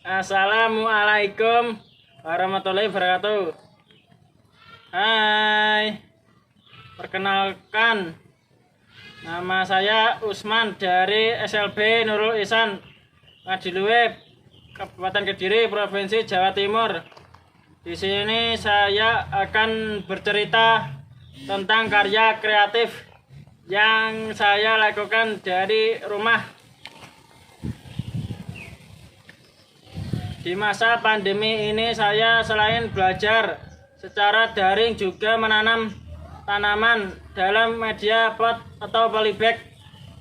Assalamualaikum warahmatullahi wabarakatuh. Hai, perkenalkan, nama saya Usman dari SLB Nurul Ihsan, Ngadiluwih, Kabupaten Kediri, Provinsi Jawa Timur. Di sini saya akan bercerita tentang karya kreatif yang saya lakukan dari rumah. Di masa pandemi ini saya selain belajar secara daring juga menanam tanaman dalam media pot atau polybag.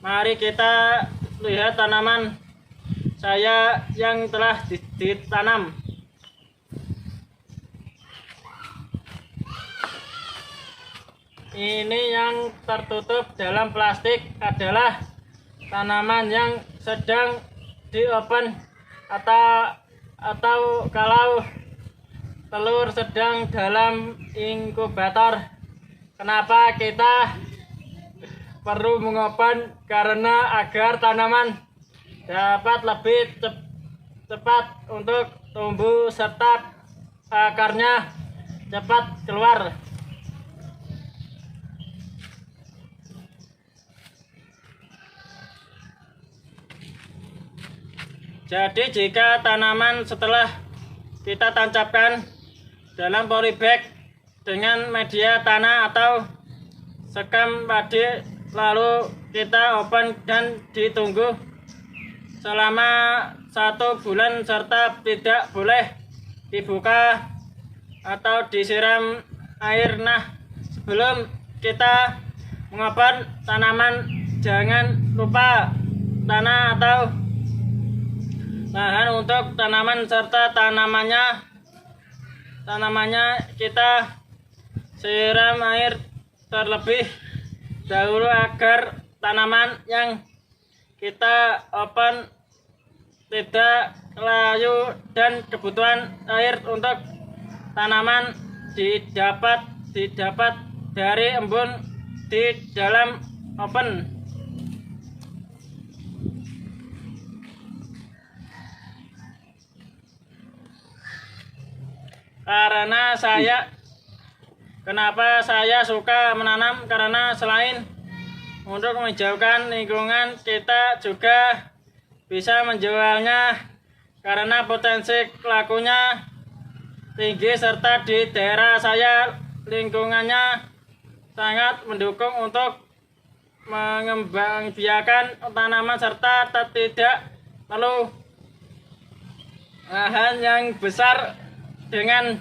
Mari kita lihat tanaman saya yang telah ditanam. Ini yang tertutup dalam plastik adalah tanaman yang sedang di oven atau kalau telur sedang dalam inkubator. Kenapa kita perlu mengopen? Karena agar tanaman dapat lebih cepat untuk tumbuh serta akarnya cepat keluar. Jadi jika tanaman setelah kita tancapkan dalam polybag dengan media tanah atau sekam padi, lalu kita open dan ditunggu selama 1 bulan serta tidak boleh dibuka atau disiram air. Nah, sebelum kita mengopen tanaman, jangan lupa tanah atau lahan untuk tanaman serta tanamannya kita siram air terlebih dahulu agar tanaman yang kita open tidak layu dan kebutuhan air untuk tanaman didapat dari embun di dalam oven. Kenapa saya suka menanam? Karena selain untuk menjauhkan lingkungan, kita juga bisa menjualnya karena potensi lakunya tinggi, serta di daerah saya lingkungannya sangat mendukung untuk mengembangbiakan tanaman serta tidak perlu lahan yang besar. Dengan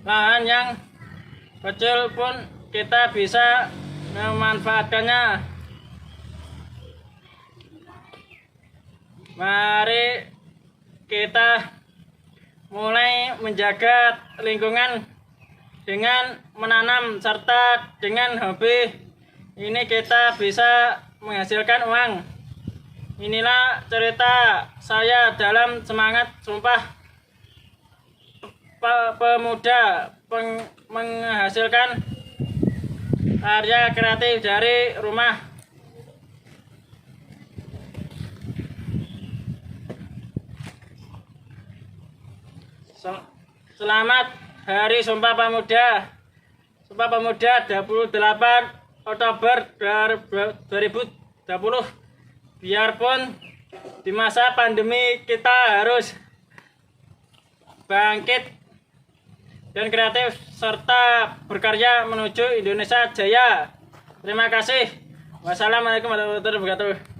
lahan yang kecil pun kita bisa memanfaatkannya. Mari kita mulai menjaga lingkungan dengan menanam serta dengan hobi ini kita bisa menghasilkan uang. Inilah cerita saya dalam semangat sumpah pemuda menghasilkan karya kreatif dari rumah. Selamat Hari Sumpah Pemuda. Sumpah Pemuda 28 Oktober 2020. Biarpun di masa pandemi kita harus bangkit dan kreatif serta berkarya menuju Indonesia Jaya. Terima kasih. Wassalamualaikum warahmatullahi wabarakatuh.